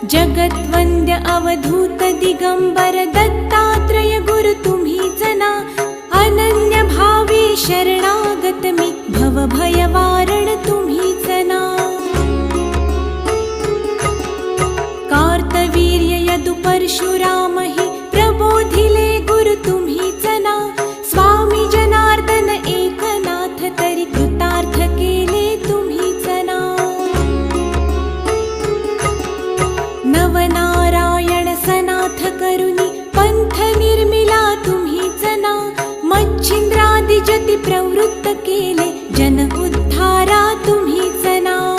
जगद्वन्द्य अवधूत दिगंबर दत्तात्रय गुरु तुम्हीच ना. अनन्य भावे शरणागत मी भवभयवारण तुम्हीच ना. कार्तवीर्य यदु परशुराम हि प्रबोधिले गुरु तुम्हीच ना. स्वामी जनार्दन एकनाथ तरी कृतार्थ केले तुम्हीच ना. नवनारायण सनाथ करुणी पंथ निर्मिला तुम्हीच ना. मच्छिंद्रादि जति प्रवृत्त केले जन उद्धारा तुम्हीच ना.